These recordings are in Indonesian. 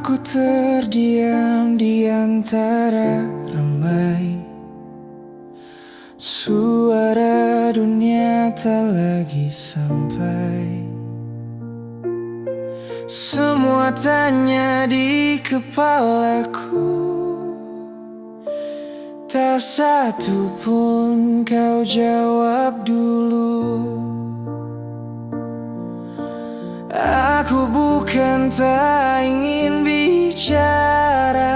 Aku terdiam di antara ramai. Suara dunia tak lagi sampai. Semua tanya di kepalaku, tak satu pun kau jawab dulu. Aku bukan tak ingin bicara,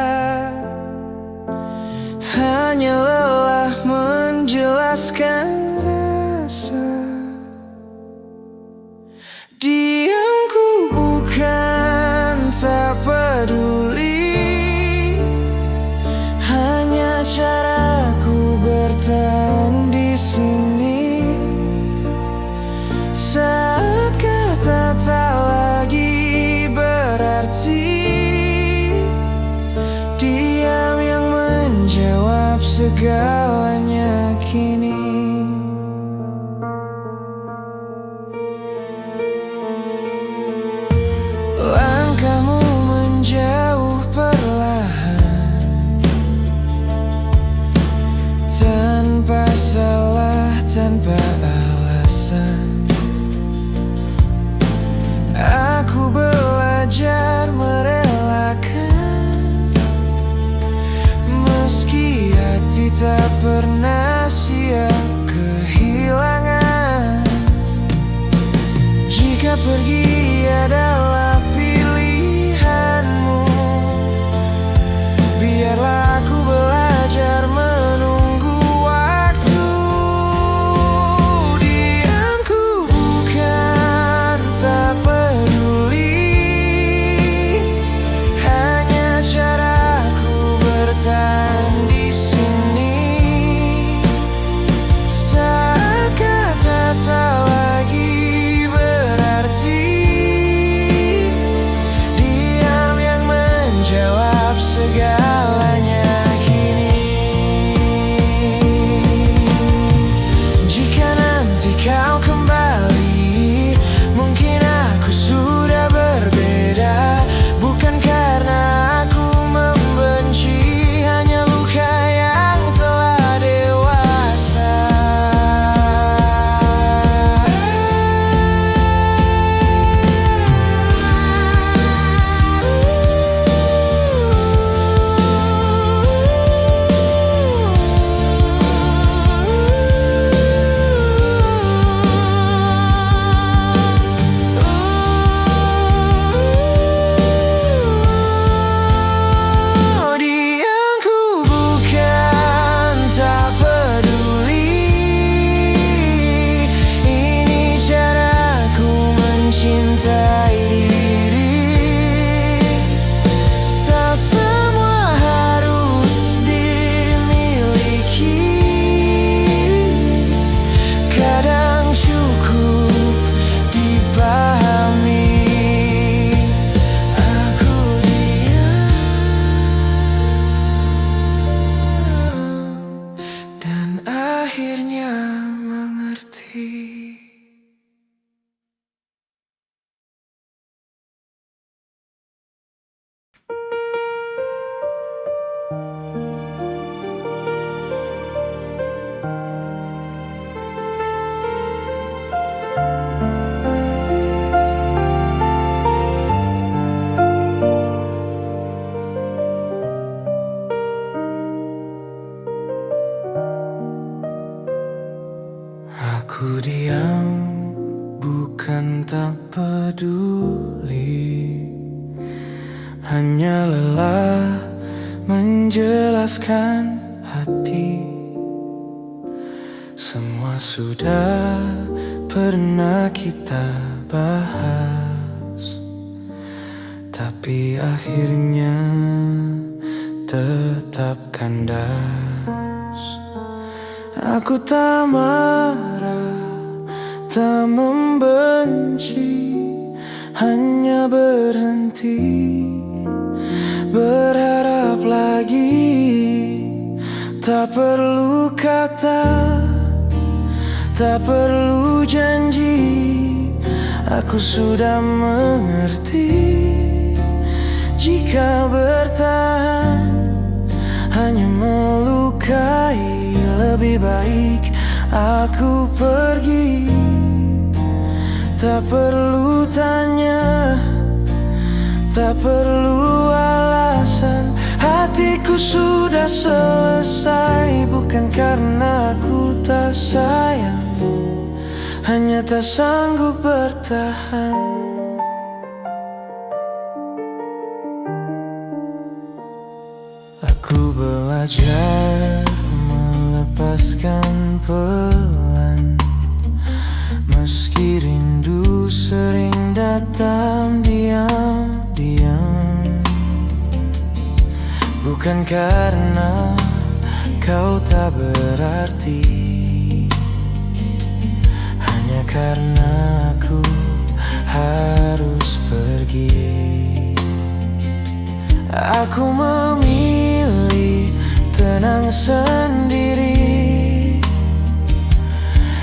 hanya lelah menjelaskan rasa. Diamku bukan tak peduli, hanya caraku bertahan di sini. Saat kata tak lagi berarti, diam yang menjawab segalanya kini. Langkahmu menjauh perlahan, tanpa salah, tanpa alasan. Aku belajar merelakan, meski hati tak pernah siap kehilangan. Jika pergi adalah pilihanmu, biarlah aku belajar menunggu waktu. Diamku bukan tak peduli, hanya caraku bertahan di sini. Saat kata tak lagi berarti, diam yang menjawab segalanya kini. Jika nanti kau kembali, mungkin aku sudah berbeda. Bukan karena aku membenci, hanya luka yang telah dewasa. Diamku bukan tak peduli, ini caraku mencintai diri. Tak semua harus dimiliki, kadang cukup dipahami. Aku diam dan akhirnya mengerti. Aku diam, bukan tak peduli, hanya lelah menjelaskan hati. Semua sudah pernah kita bahas, tapi akhirnya tetap kandas. Aku tak marah, tak membenci, hanya berhenti berharap lagi. Tak perlu kata, tak perlu janji, aku sudah mengerti. Jika bertahan hanya melukai, lebih baik aku pergi. Tak perlu tanya, tak perlu alasan. Hatiku sudah selesai, bukan karena aku tak sayang, hanya tak sanggup bertahan. Aku belajar melepaskan pelan, meski rindu sering datang diam-diam. Bukan karena kau tak berarti, hanya karena aku harus pergi. Aku memilih tenang sendiri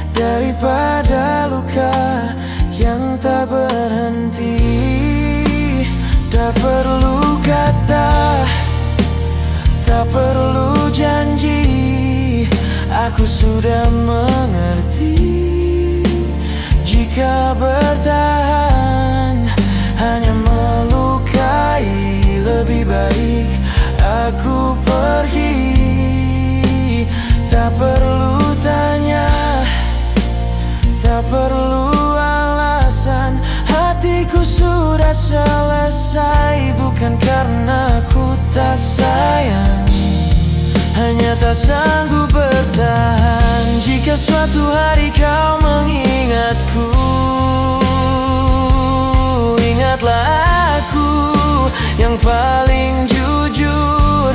daripada luka yang tak berhenti. Tak perlu kata, tak perlu janji, aku sudah mengerti. Jika bertahan hanya melukai, lebih baik aku pergi. Tak perlu tanya, tak perlu alasan. Hatiku sudah selesai, bukan karena aku tak sayang, hanya tak sanggup bertahan. Jika suatu hari kau mengingatku, ingatlah aku yang paling jujur,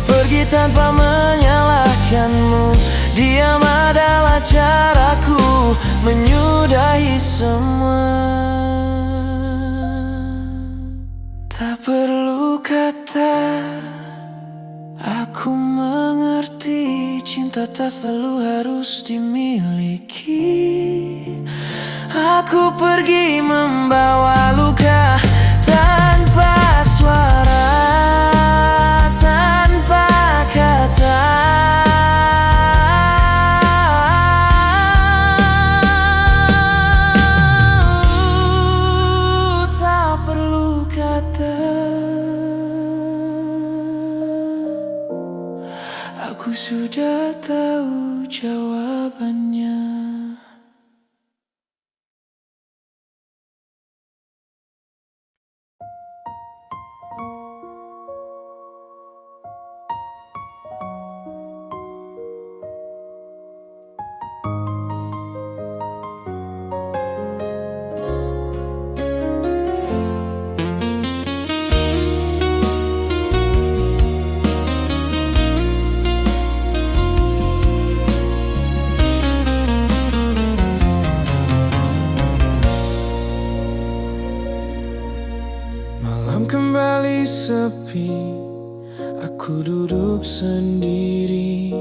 pergi tanpa menyalahkanmu. Diam adalah caraku menyudahi semua. Tak perlu kata, aku mengerti. Cinta tak selalu harus dimiliki. Aku pergi membawa luka tanpa suara, tanpa kata. Tak perlu kata, aku sudah tahu jawabannya. Malam kembali sepi, aku duduk sendiri,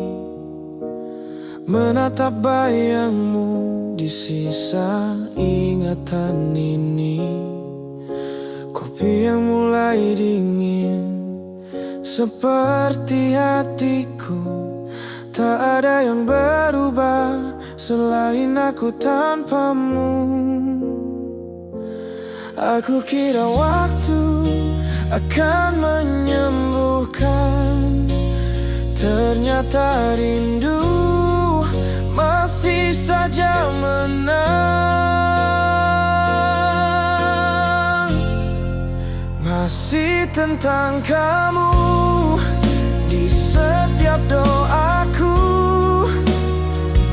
menatap bayangmu di sisa ingatan ini. Kopi yang mulai dingin seperti hatiku, tak ada yang berubah selain aku tanpamu. Aku kira waktu akan menyembuhkan, ternyata rindu masih saja menang. Masih tentang kamu di setiap doaku,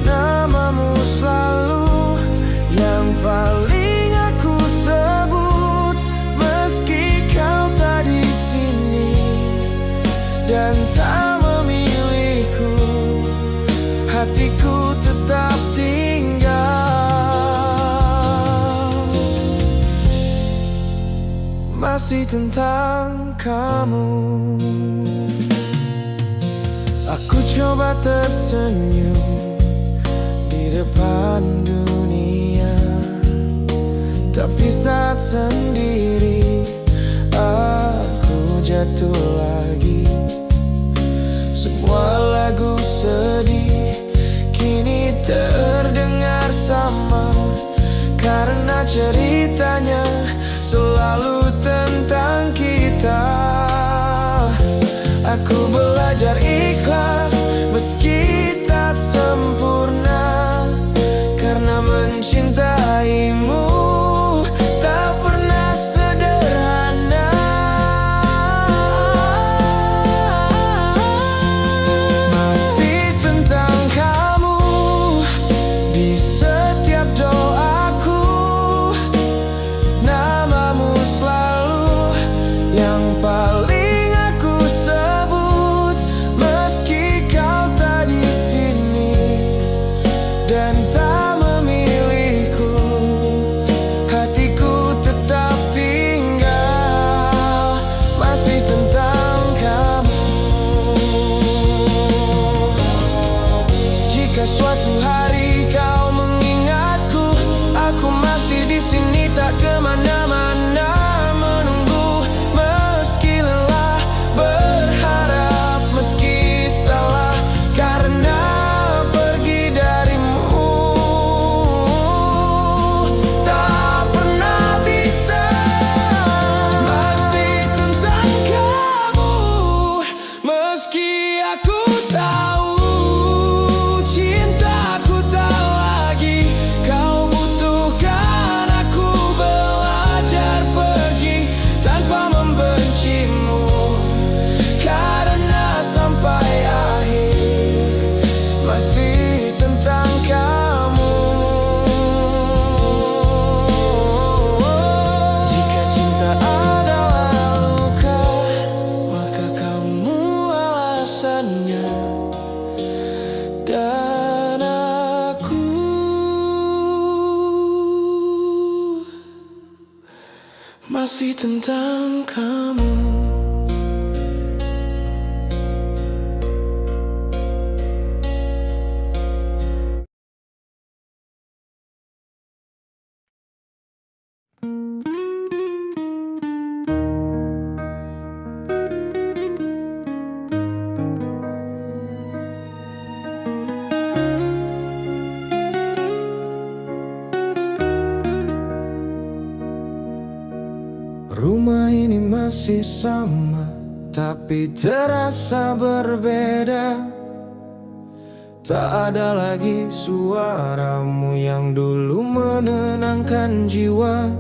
namamu selalu yang paling aku sebut. Meski kau tak di sini dan tak memilihku, hatiku tetap tinggal. Masih tentang kamu. Aku coba tersenyum di depan dunia, tapi saat sendiri aku jatuh lagi. Semua lagu sedih kini terdengar sama, karena ceritanya selalu tentang kita. Aku belajar ikhlas meski tak sempurna, karena mencintaimu tak pernah sederhana. Masih tentang kamu di setiap doaku, namamu selalu yang paling aku sebut. Meski kau tak di sini dan tak memilihku, hatiku tetap tinggal. Masih tentang kamu. Jika suatu hari kau mengingatku, aku masih di sini tak kemana-mana, menunggu meski lelah, berharap meski salah, karena pergi darimu tak pernah bisa. Masih tentang kamu, meski aku tahu cintaku tak lagi kau butuhkan. Aku belajar pergi tanpa membencimu, karena sampai akhir masih tentang kamu. Jika cinta adalah luka, maka kamu alasannya, dan aku masih tentang kamu. Rumah ini masih sama, tapi terasa berbeda. Tak ada lagi suaramu yang dulu menenangkan jiwa.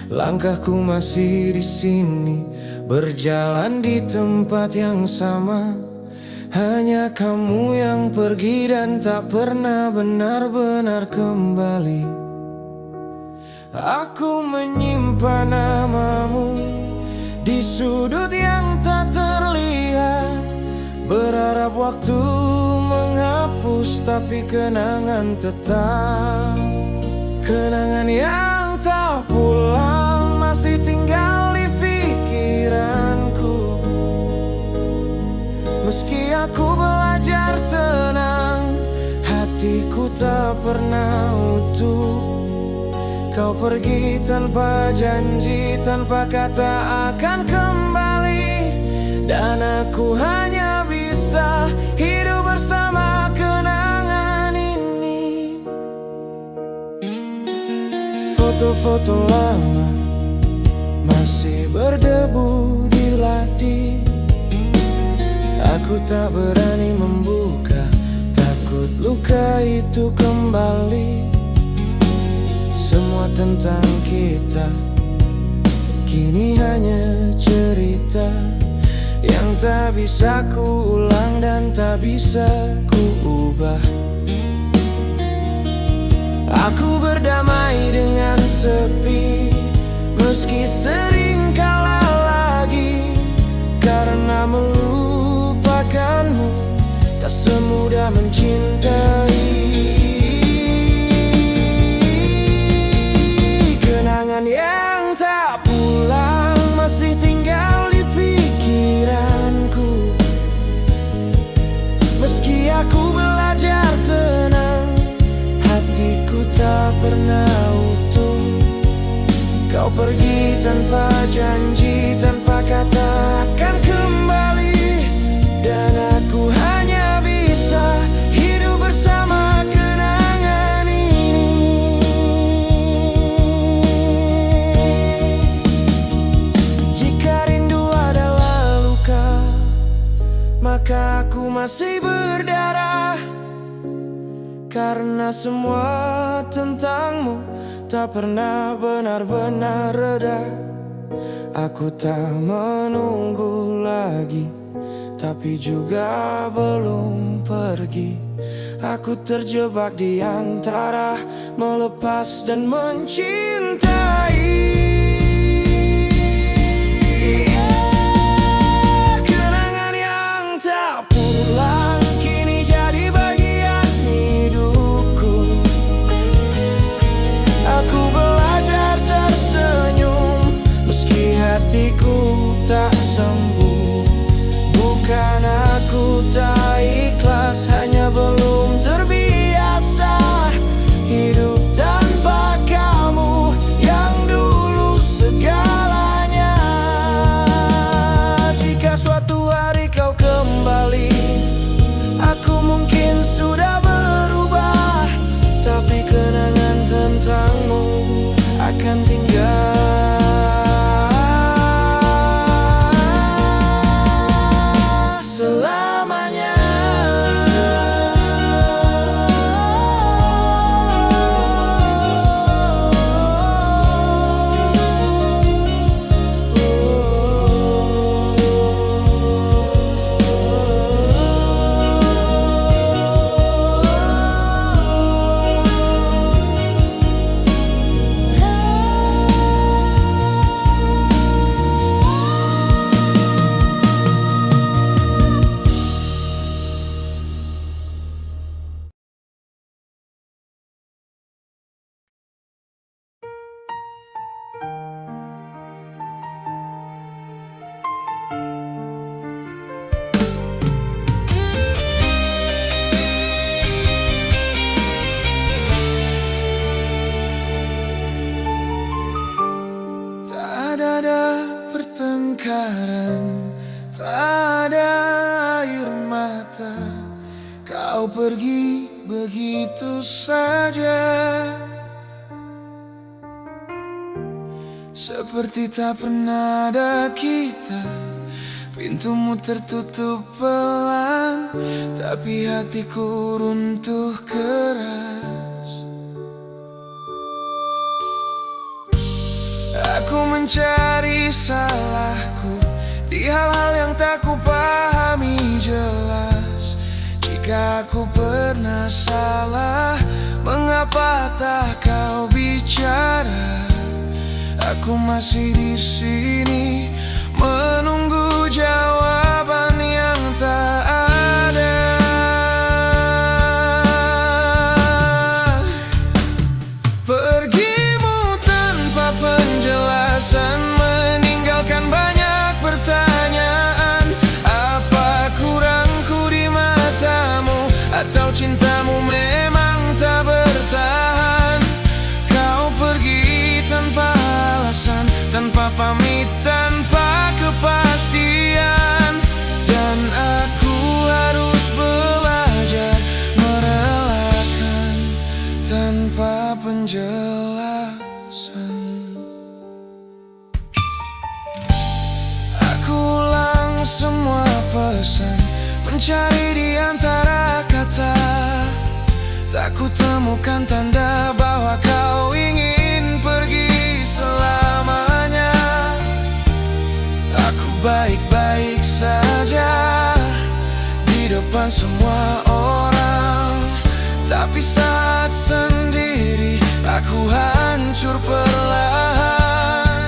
Langkahku masih di sini, berjalan di tempat yang sama. Hanya kamu yang pergi dan tak pernah benar-benar kembali. Aku menyimpan namamu di sudut yang tak terlihat, berharap waktu menghapus, tapi kenangan tetap. Kenangan yang tak pulang masih tinggal di pikiranku. Meski aku belajar tenang, hatiku tak pernah utuh. Kau pergi tanpa janji, tanpa kata akan kembali, dan aku hanya bisa hidup bersama kenangan ini. Foto-foto lama masih berdebu di laci. Aku tak berani membuka, takut luka itu kembali. Semua tentang kita kini hanya cerita yang tak bisa ku ulang dan tak bisa ku ubah. Aku berdamai dengan sepi, meski sering kalah lagi, karena melupakanmu tak semudah mencintai. Kenangan yang tak pulang masih tinggal di pikiranku. Meski aku belajar tenang, hatiku tak pernah utuh. Kau pergi tanpa janji, tanpa kata akan kembali, dan aku hanya bisa hidup bersama kenangan ini. Jika rindu adalah luka, maka aku masih berdarah, karena semua tentangmu tak pernah benar-benar reda. Aku tak menunggu lagi, tapi juga belum pergi. Aku terjebak di antara melepas dan mencintai. Kenangan yang tak pulang kini jadi bagian hidupku. Aku belajar tersenyum meski hatiku tak sembuh. Bukan aku tak ikhlas, hanya belum terbiasa hidup tanpa kamu yang dulu segalanya. Jika suatu hari kau kembali, aku mungkin sudah berubah, tapi kenangan tentangmu akan tinggal selamanya. Tak ada pertengkaran, tak ada air mata. Kau pergi begitu saja, seperti tak pernah ada kita. Pintumu tertutup pelan, tapi hatiku runtuh keras. Aku mencari salahku di hal-hal yang tak ku pahami jelas. Jika aku pernah salah, mengapa tak kau bicara? Aku masih di sini menunggu jawaban yang tak ada. Pergimu tanpa penjelasan, meninggalkan banyak pertanyaan. Apa kurangku di matamu, atau cintamu memang tak bertahan? Kau pergi tanpa alasan, tanpa pamit, tanpa kepastian. Dan aku harus belajar merelakan tanpa penjelasan. Aku ulang semua pesan, mencari di antara kata. Tak ku temukan tanda bahwa kau ingin pergi selamanya. Aku baik-baik saja di depan semua orang, tapi saat sendiri aku hancur perlahan.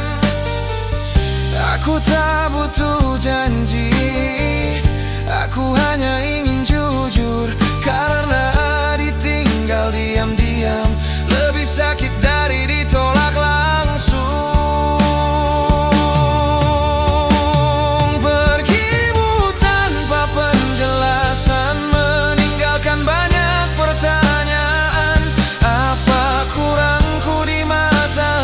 Aku tak butuh janji, aku hanya ingin jujur. Karena ditinggal diam-diam lebih sakit dari ditolak langsung. Pergimu tanpa penjelasan, meninggalkan banyak pertanyaan. Apa kurangku di mata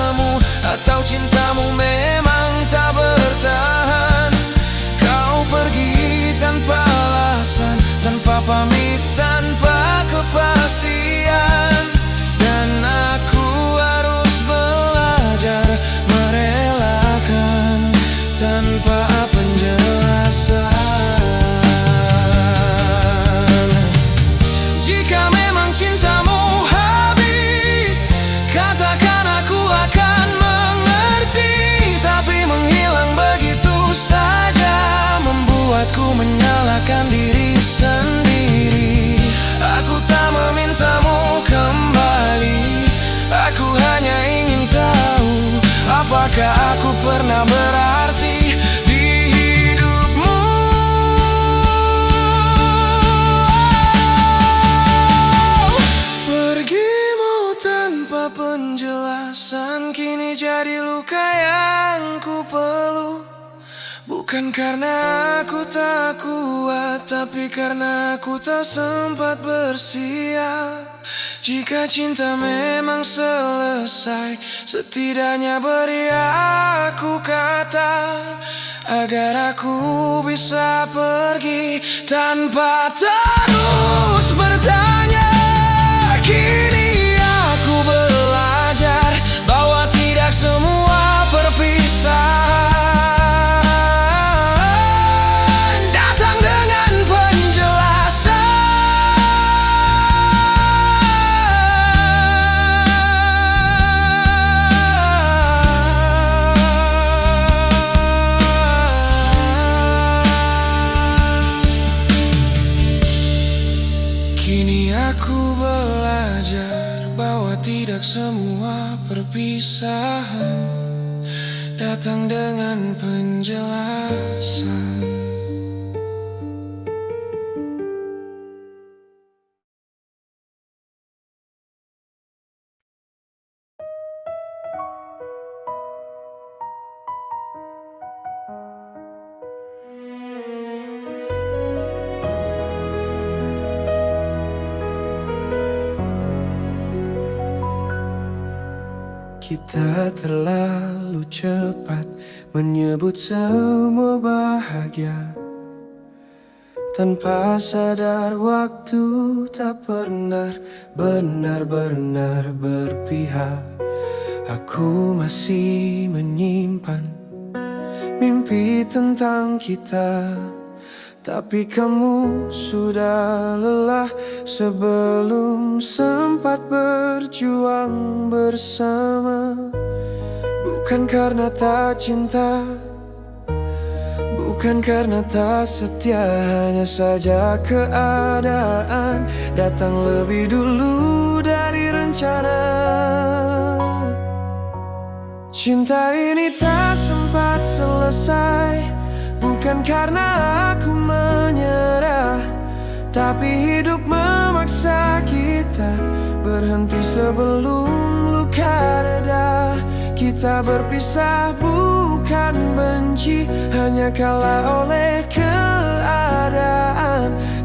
tanpa kepastian, dan aku harus belajar merelakan tanpa penjelasan. Jika memang cintamu habis, katakan aku akan mengerti. Tapi menghilang begitu saja membuatku menyalahkan diri sendiri. Aku tak memintamu kembali, aku hanya ingin tahu, apakah aku pernah berarti di hidupmu? Pergimu tanpa penjelasan kini jadi luka yang ku peluk. Bukan karena aku tak kuat, tapi karena aku tak sempat bersiap. Jika cinta memang selesai, setidaknya beri aku kata, agar aku bisa pergi tanpa terus bertanya. Kini aku belajar bahwa tidak semua perpisahan datang dengan penjelasan. Kini aku belajar bahwa tidak semua perpisahan datang dengan penjelasan. Kita terlalu cepat menyebut semua bahagia, tanpa sadar waktu tak pernah benar-benar berpihak. Aku masih menyimpan mimpi tentang kita, tapi kamu sudah lelah sebelum sempat berjuang bersama. Bukan karena tak cinta, bukan karena tak setia, hanya saja keadaan datang lebih dulu dari rencana. Cinta ini tak sempat selesai, bukan karena aku menyerah, tapi hidup memaksa kita berhenti sebelum luka reda. Kita berpisah bukan benci, hanya kalah oleh keadaan.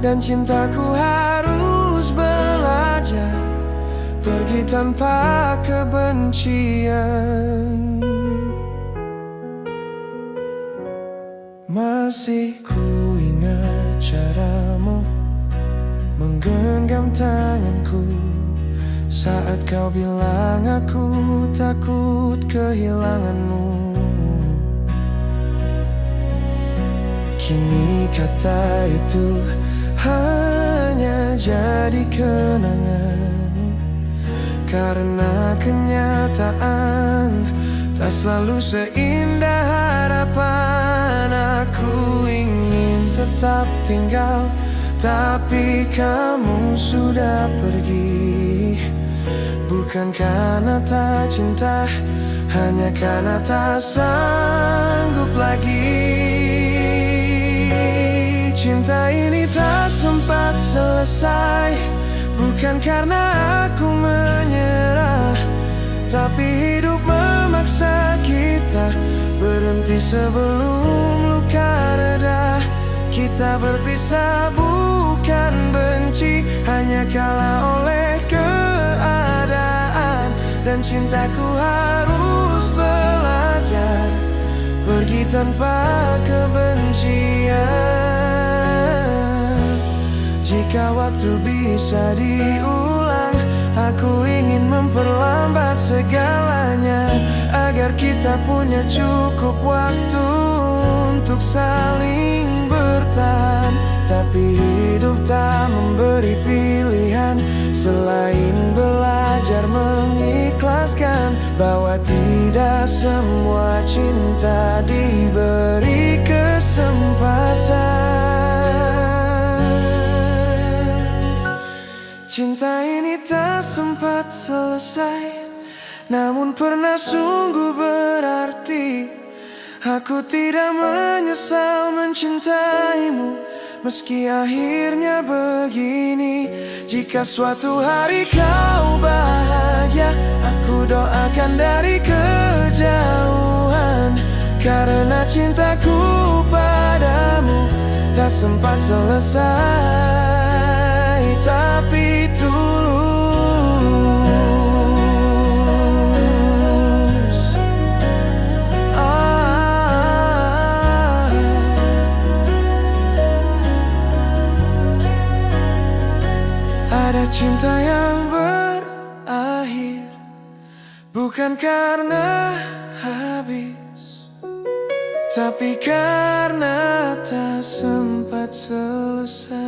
Dan cintaku harus belajar pergi tanpa kebencian. Masih ku ingat caramu menggenggam tanganku saat kau bilang aku takut kehilanganmu. Kini kata itu hanya jadi kenangan, karena kenyataan tak selalu seindah harapan. Aku ingin tetap tinggal, tapi kamu sudah pergi. Bukan karena tak cinta, hanya karena tak sanggup lagi. Cinta ini tak sempat selesai, bukan karena aku menyerah, tapi hidup memaksa kita berhenti sebelum luka reda. Kita berpisah bukan benci, hanya kalah oleh keadaan. Dan cintaku harus belajar pergi tanpa kebencian. Jika waktu bisa diulang, aku ingin memperlambat segalanya, agar kita punya cukup waktu untuk saling bertahan. Tapi hidup tak memberi pilihan selain belajar mengikhlaskan bahwa tidak semua cinta diberi kesempatan. Cinta ini tak sempat selesai, namun pernah sungguh berarti. Aku tidak menyesal mencintaimu, meski akhirnya begini. Jika suatu hari kau bahagia, aku doakan dari kejauhan. Karena cintaku padamu tak sempat selesai, tapi tulus. Ada cinta yang berakhir bukan karena habis, tapi karena tak sempat selesai.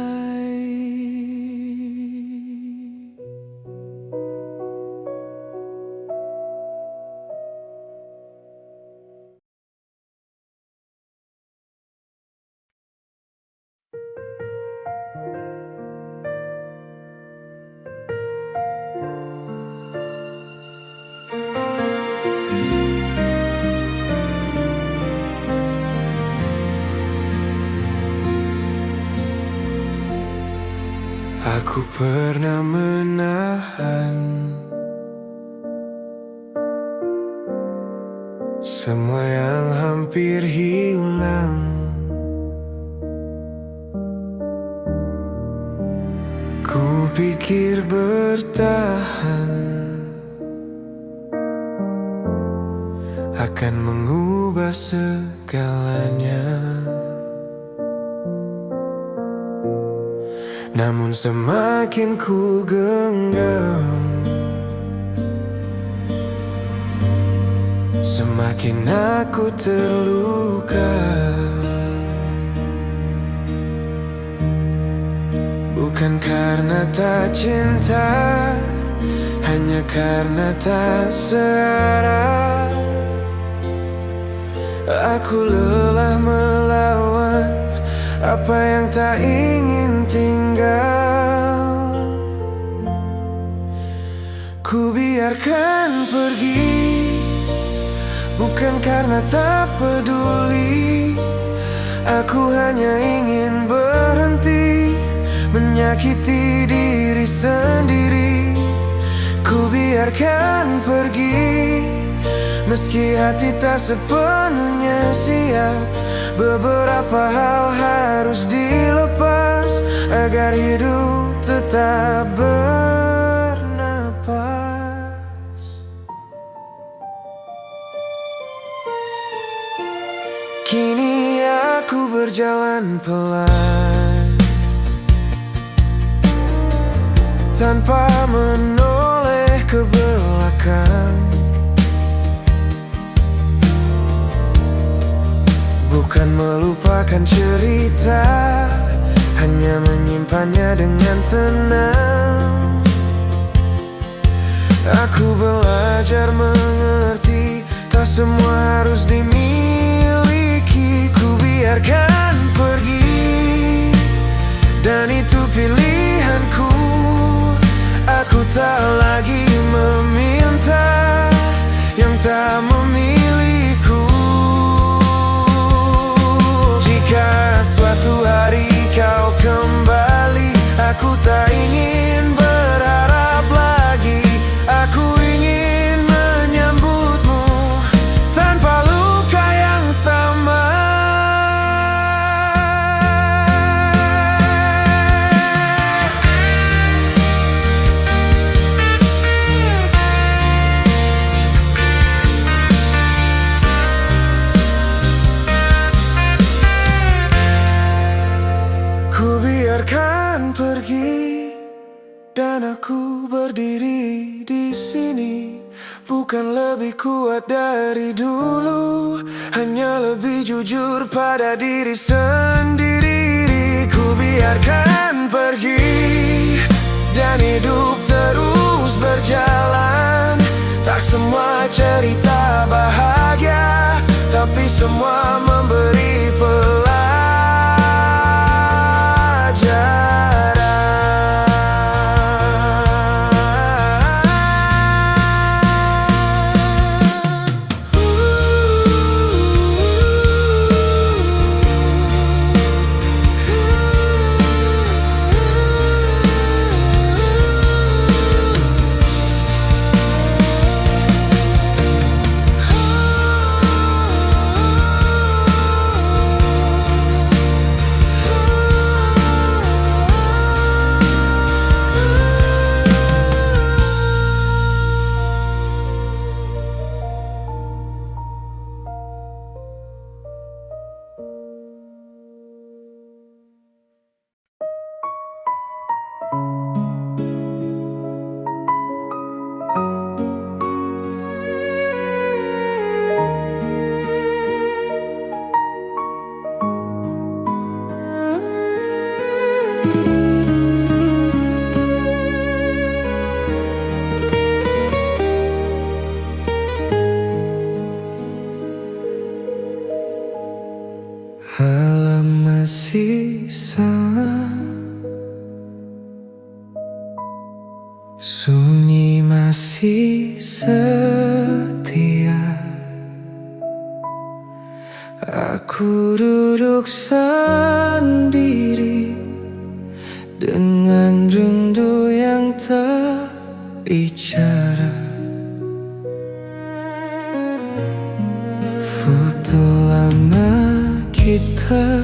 Aku pernah menahan semua yang hampir hilang. Ku pikir bertahan akan mengubah segalanya, namun semakin ku genggam, semakin aku terluka. Bukan karena tak cinta, hanya karena tak searah. Aku lelah melawan apa yang tak ingin tinggal. Ku biarkan pergi, bukan karena tak peduli. Aku hanya ingin berhenti menyakiti diri sendiri. Ku biarkan pergi, meski hati tak sepenuhnya siap. Beberapa hal harus dilepas agar hidup tetap bernapas. Kini aku berjalan pelan, tanpa menoleh ke belakang. Bukan melupakan cerita, hanya menyimpannya dengan tenang. Aku belajar mengerti, tak semua harus dimiliki. Ku biarkan pergi, dan itu pilihanku. Aku tak lagi meminta yang tak memiliku. Jika suatu hari kau kembali, aku tak ingin berharap lagi. Aku ingin menyambutmu tanpa luka yang sama. Ku biarkan pergi, Dan aku berdiri di sini bukan lebih kuat dari dulu, hanya lebih jujur pada diri sendiri. Ku biarkan pergi dan hidup terus berjalan. Tak semua cerita bahagia, tapi semua memberi pelajaran. Alam masih sama, sunyi masih setia. Aku duduk sendiri dengan rindu yang tak bicara. Foto lama kita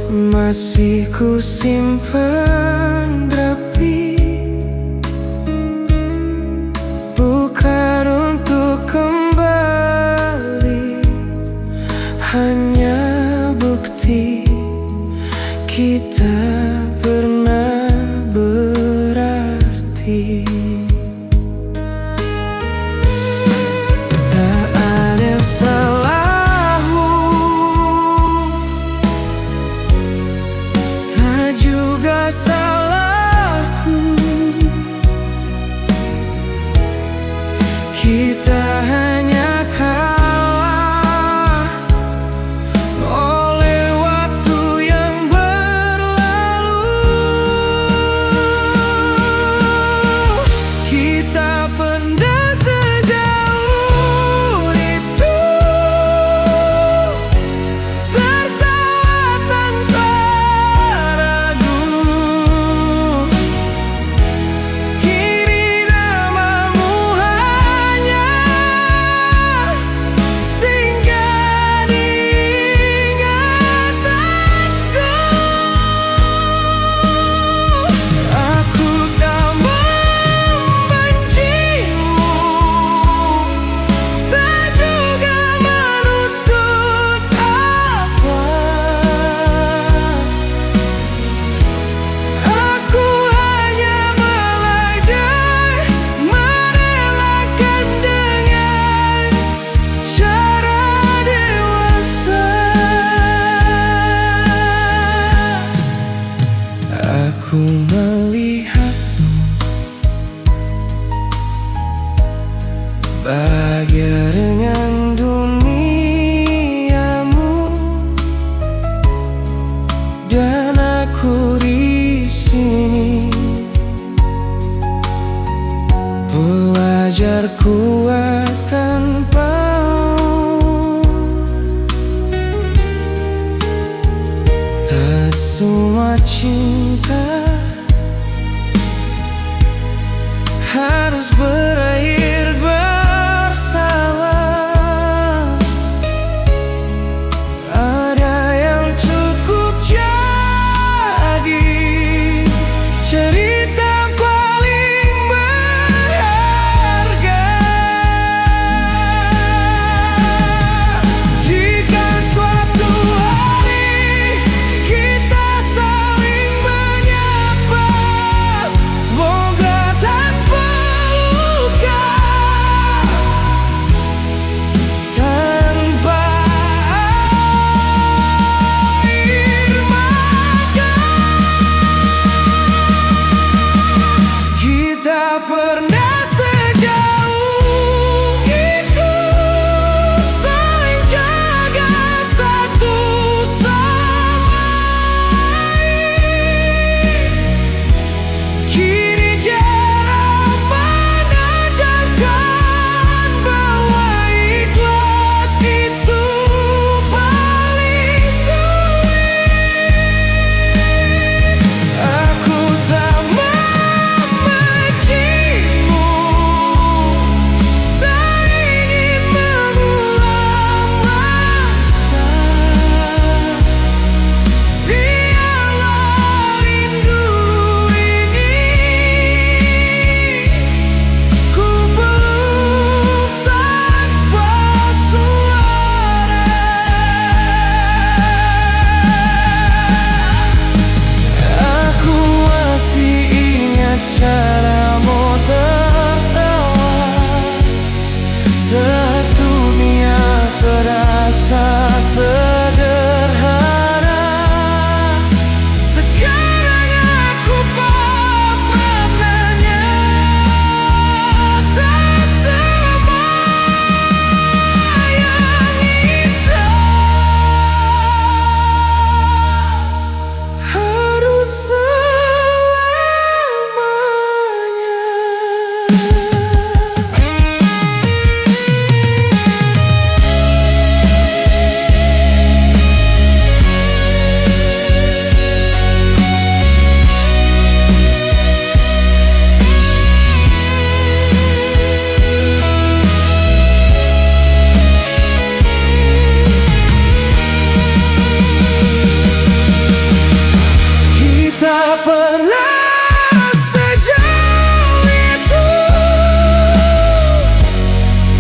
masih ku simpan rapi, bukan untuk kembali, hanya bukti kita pernah berarti. Kita hanya kalah oleh waktu yang berlalu. Kita pendam sejauh itu, tertawa tanpa ragu. Kini namamu aku melihatmu bahagia dengan duniamu, dan aku di sini belajar kuat tanpamu. Tak semua cinta harus berakhir bersalah. Ada yang cukup jadi cerita paling berharga. Jika suatu hari kita saling Tak pernah sejauh itu,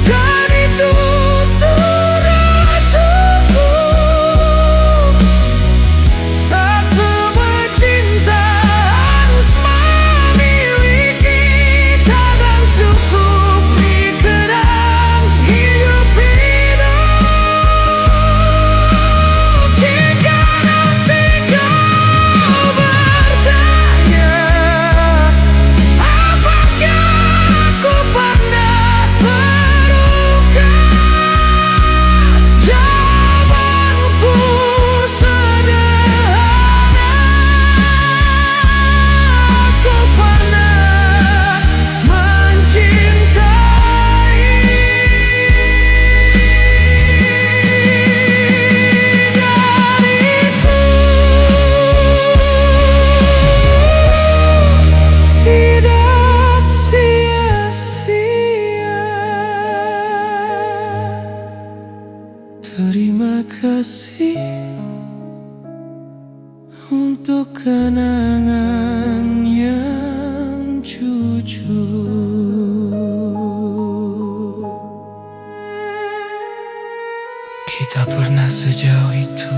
dan itu sudah cukup. Tak semua cinta harus memiliki kadang cukup pikiran hidup hidup. Jika nanti kau bertanya, apakah aku pernah terluka? Jawabanku sederhana, aku pernah mencintai. Dan itu tidak sia-sia. Terima kasih untuk kenangan yang jujur. Kita pernah sejauh itu,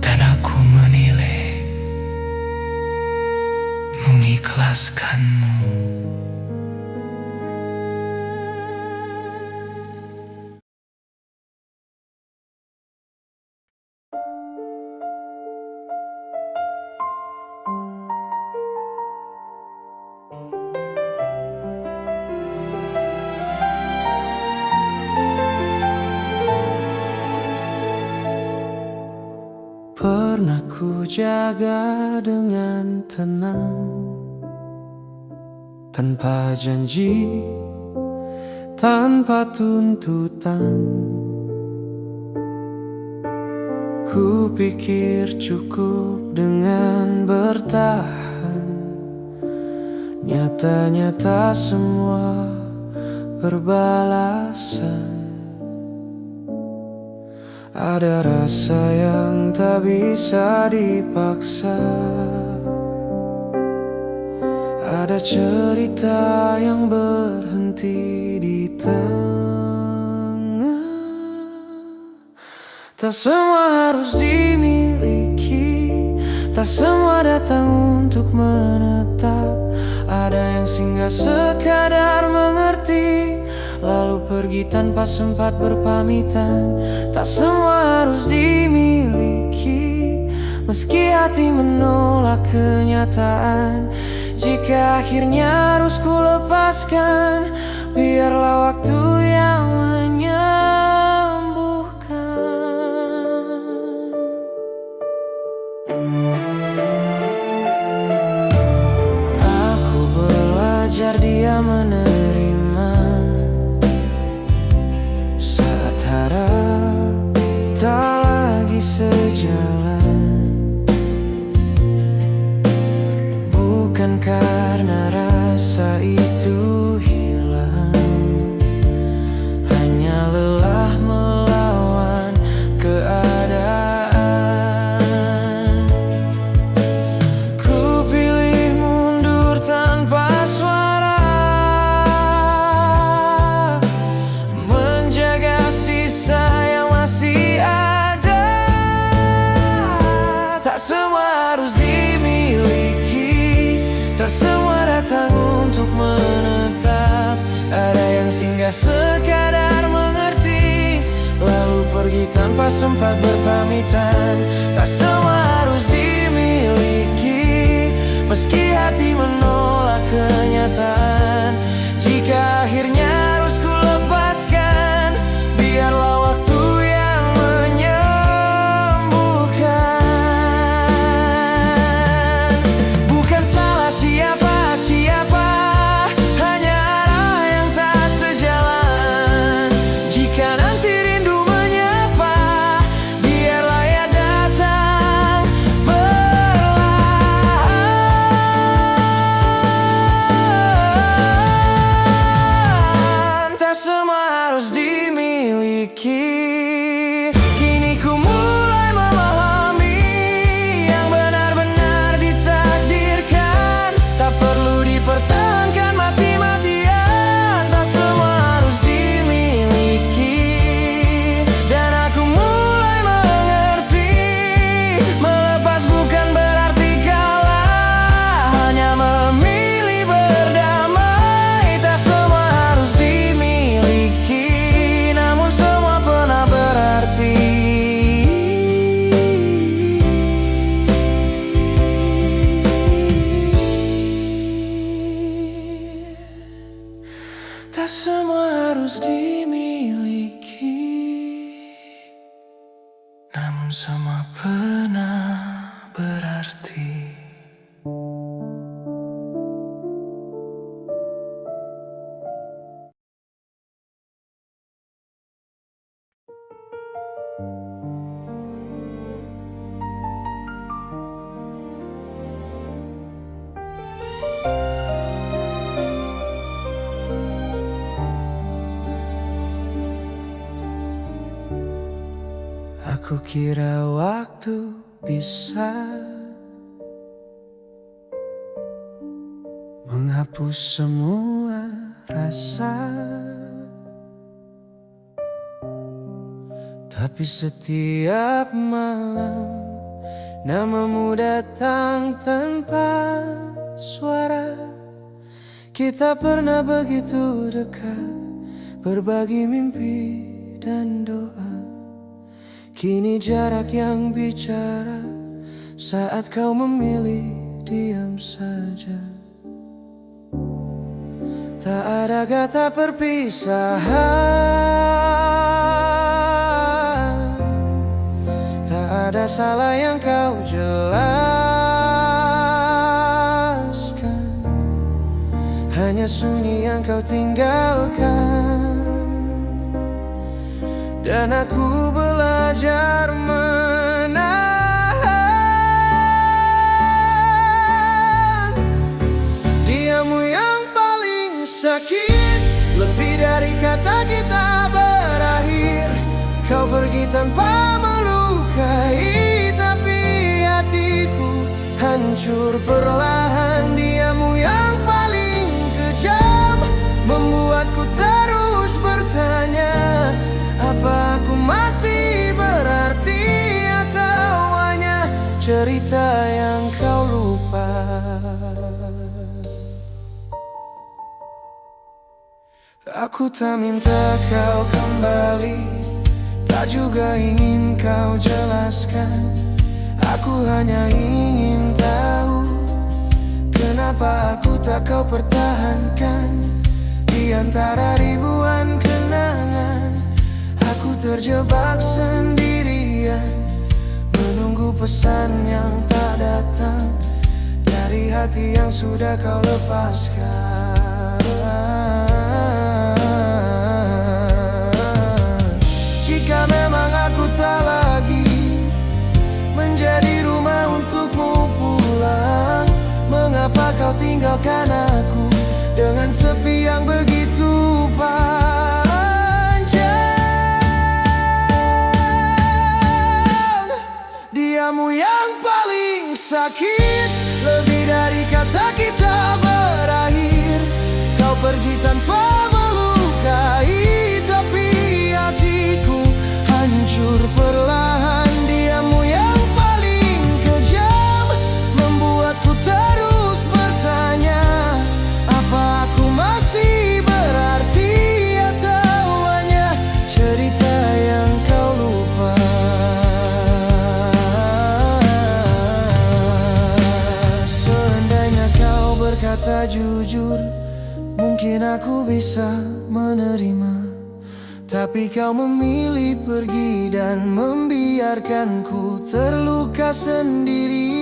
dan aku menilai mengikhlaskanmu. Pernah ku jaga dengan tenang, tanpa janji, tanpa tuntutan. Ku pikir cukup dengan bertahan. Nyata-nyata semua berbalasan. Ada rasa yang tak bisa dipaksa. Ada cerita yang berhenti di tengah. Tak semua harus dimiliki, tak semua datang untuk menetap. Ada yang singgah sekadar mengerti, lalu pergi tanpa sempat berpamitan. Tak semua harus dimiliki, meski hati menolak kenyataan. Jika akhirnya harus ku lepaskan, biarlah waktu yang menyembuhkan. Aku belajar dia menerima saat harap tak lagi sejalan. Bukan karena rasa itu hilang, hanya lelah melawan keadaan. Ku pilih mundur tanpa suara, menjaga sisa yang masih ada. Tak semua harus dimiliki, tak semua datang untuk menetap. Ada yang singgah sekadar mengerti, lalu pergi tanpa sempat berpamitan. Tak semua harus dimiliki, meski hati menolak kenyataan. Jika akhirnya harus ku lepaskan, biarlah waktu yang menyembuhkan. Bukan salah siapa-siapa, hanya arah yang tak sejalan. Jika nanti rindu menyapa, biarlah ia datang. Kukira waktu bisa menghapus semua rasa, tapi setiap malam namamu datang tanpa suara. Kita pernah begitu dekat, berbagi mimpi dan doa. Kini jarak yang bicara saat kau memilih diam saja. Tak ada kata perpisahan, tak ada salah yang kau jelaskan, hanya sunyi yang kau tinggalkan. Dan aku belajar menahan diammu yang paling sakit. Lebih dari kata kita berakhir, kau pergi tanpa melukai, tapi hatiku hancur perlahan. Diammu yang paling kejam membuatku terus bertanya, apa aku masih berarti atau hanya cerita yang kau lupa? Aku tak minta kau kembali, tak juga ingin kau jelaskan. Aku hanya ingin tahu, kenapa aku tak kau pertahankan. Di antara ribuan kenangan, aku terjebak sendirian, menunggu pesan yang tak datang dari hati yang sudah kau lepaskan. Jika memang aku tak lagi menjadi rumah untukmu pulang, mengapa kau tinggalkan aku dengan sepi yang begitu panjang? Diammu yang paling sakit, lebih dari kata kita berakhir. Kau pergi tanpa melukai, tapi hatiku hancur perlahan. Diammu yang paling kejam membuatku terus bertanya, apa aku masih berarti atau hanya cerita yang kau lupa? Seandainya kau berkata jujur, mungkin aku bisa menerima. Tapi kau memilih pergi dan membiarkanku terluka sendiri.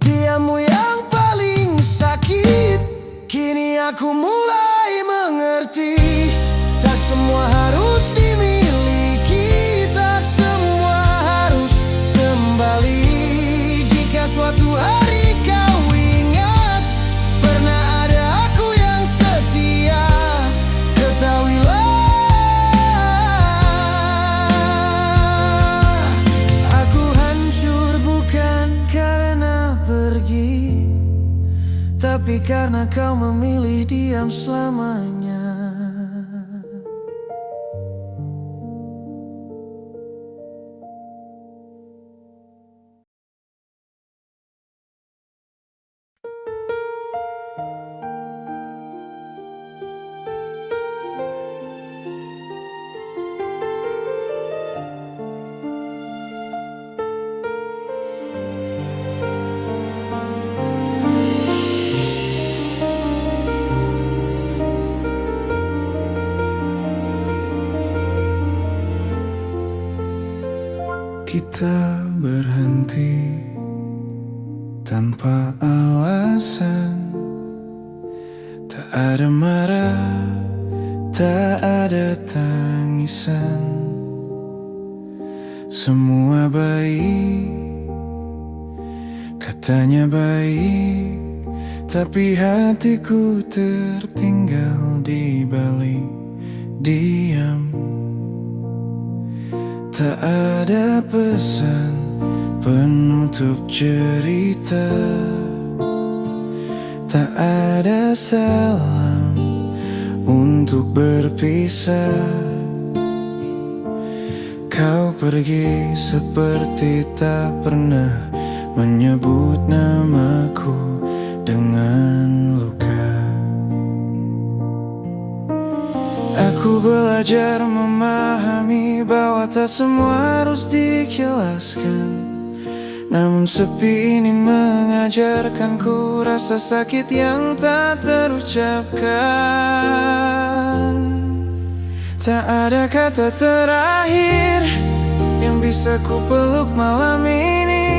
Diammu yang paling sakit, kini aku mulai mengerti. Tak semua harus dimiliki, tak semua harus kembali. Jika suatu hari kau ingat, pernah ada aku yang setia, ketahuilah aku hancur bukan karena pergi, tapi karena kau memilih diam selamanya. Kita berhenti tanpa alasan, tak ada marah, tak ada tangisan. Semua baik, katanya baik, Tapi hatiku tertinggal di balik diam. Tak ada pesan penutup cerita, tak ada salam untuk berpisah. Kau pergi seperti tak pernah menyebut namaku dengan luka. Aku belajar memahami bahwa tak semua harus dijelaskan. Namun sepi ini mengajarkanku rasa sakit yang tak terucapkan. Tak ada kata terakhir yang bisa ku peluk malam ini.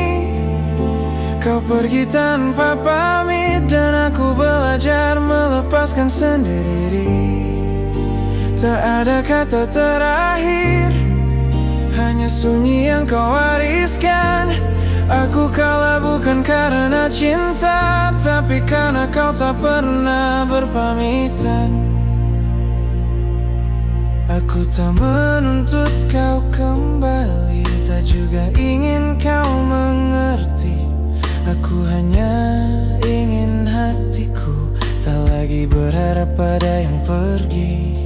Kau pergi tanpa pamit dan aku belajar melepaskan sendiri. Tak ada kata terakhir, hanya sunyi yang kau wariskan. Aku kalah bukan karena cinta, tapi karena kau tak pernah berpamitan. Aku tak menuntut kau kembali, tak juga ingin kau mengerti. Aku hanya ingin hatiku tak lagi berharap pada yang pergi.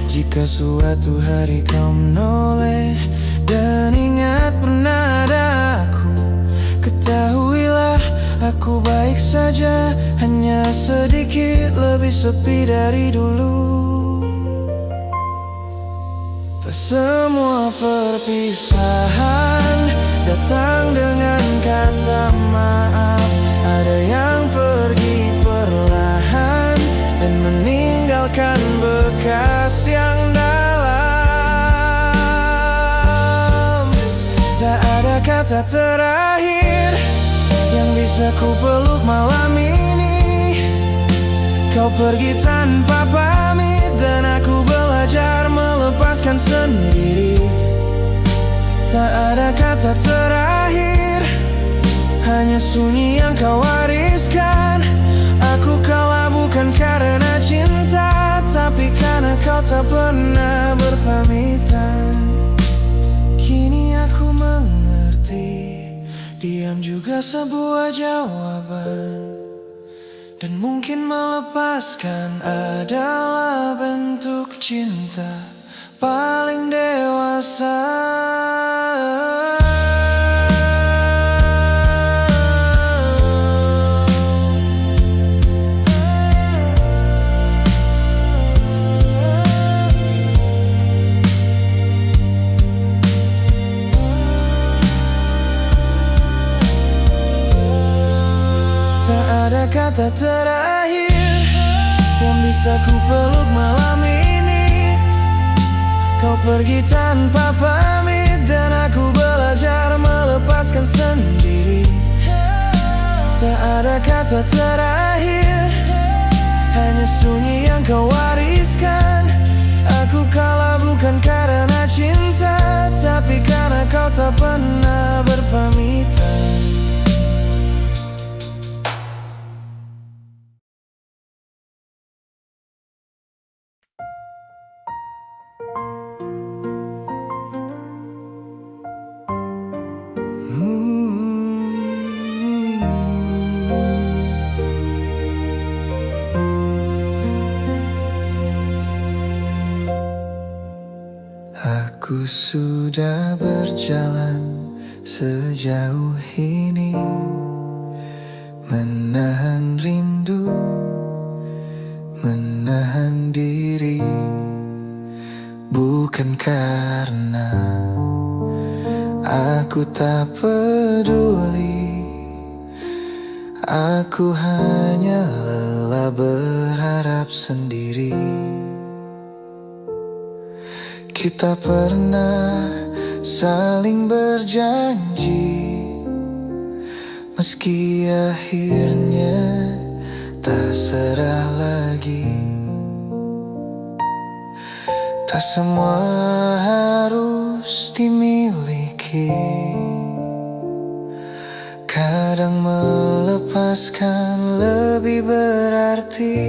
Jika suatu hari kau menoleh dan ingat pernah ada aku, ketahuilah aku baik saja, hanya sedikit lebih sepi dari dulu. Tak semua perpisahan datang dengan kata maaf. Ada yang pergi perlahan dan meninggalkan bekas yang dalam. Tak ada kata terakhir yang bisa ku peluk malam ini. Kau pergi tanpa pamit dan aku belajar melepaskan sendiri. Tak ada kata terakhir, hanya sunyi yang kau wariskan. Aku kalah bukan karena cinta, tapi karena kau tak pernah berpamitan. Kini aku mengerti, diam juga sebuah jawaban. Dan mungkin melepaskan adalah bentuk cinta paling dewasa. Tak ada kata terakhir yang bisa ku peluk malam ini. Kau pergi tanpa pamit dan aku belajar melepaskan sendiri. Tak ada kata terakhir, hanya sunyi yang kau wariskan. Aku kalah bukan karena cinta, tapi karena kau tak pernah berpamitan. Aku sudah berjalan sejauh ini, menahan rindu, menahan diri. Bukan karena aku tak peduli, aku hanya lelah berharap sendiri. Kita pernah saling berjanji, meski akhirnya tak serah lagi. Tak semua harus dimiliki. Kadang melepaskan lebih berarti.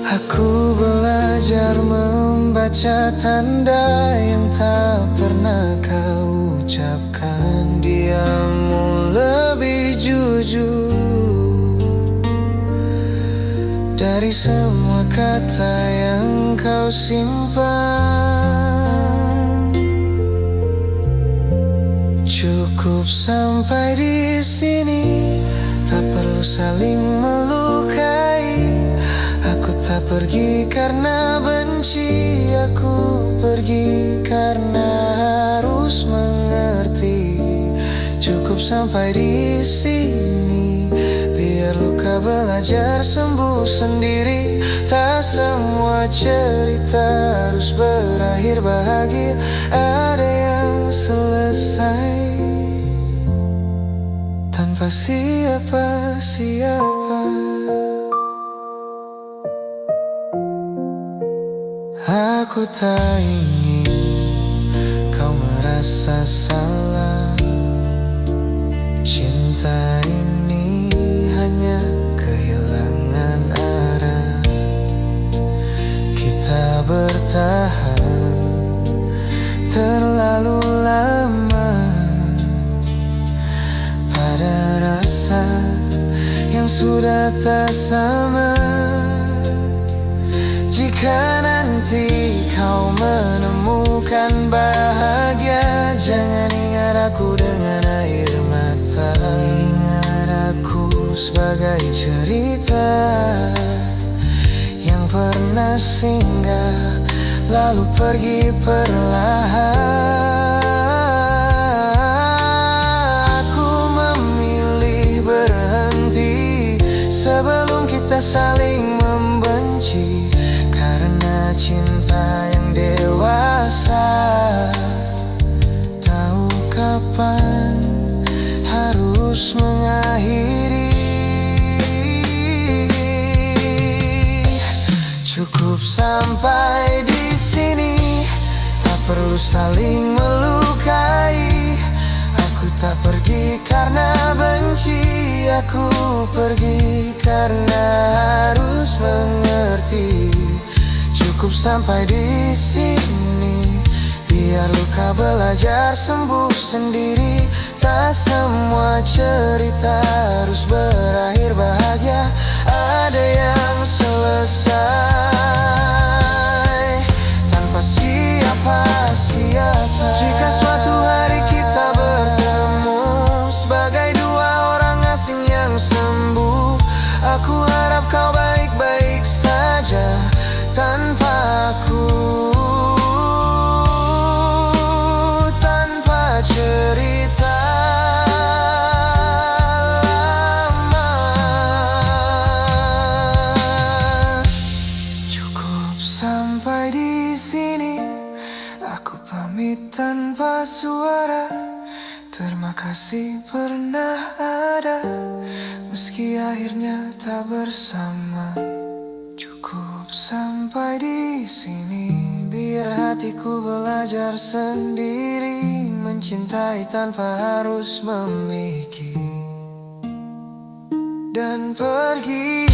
Aku belajar membaca tanda yang tak pernah kau ucapkan. Diammu lebih jujur dari semua kata yang kau simpan. Cukup sampai di sini, tak perlu saling melukai. Aku tak pergi karena benci, aku pergi karena harus mengerti. Cukup sampai di sini, biar luka belajar sembuh sendiri. Tak semua cerita harus berakhir bahagia, ada yang selesai tanpa siapa-siapa. Aku tak ingin kau merasa salah. Cinta ini hanya kehilangan arah. Kita bertahan terlalu lama pada rasa yang sudah tak sama. Jika nanti kau menemukan bahagia, jangan ingat aku dengan air mata. Ingat aku sebagai cerita yang pernah singgah lalu pergi perlahan. Aku memilih berhenti sebelum kita saling membenci, karena cinta yang dewasa tahu kapan harus mengakhiri. Cukup sampai di sini, tak perlu saling melukai. Aku tak pergi karena benci, aku pergi karena harus mengerti. Cukup sampai di sini, biar luka belajar sembuh sendiri. Tak semua cerita harus berakhir bahagia, ada yang selesai tanpa siapa-siapa. Jika suatu hari kita bertemu sebagai dua orang asing yang sembuh, aku harap kau baik-baik saja tanpa aku, tanpa cerita lama. Cukup sampai di sini, aku pamit tanpa suara. Terima kasih pernah ada, meski akhirnya tak bersama. Cukup sampai di sini, biar hatiku belajar sendiri mencintai tanpa harus memiliki dan pergi.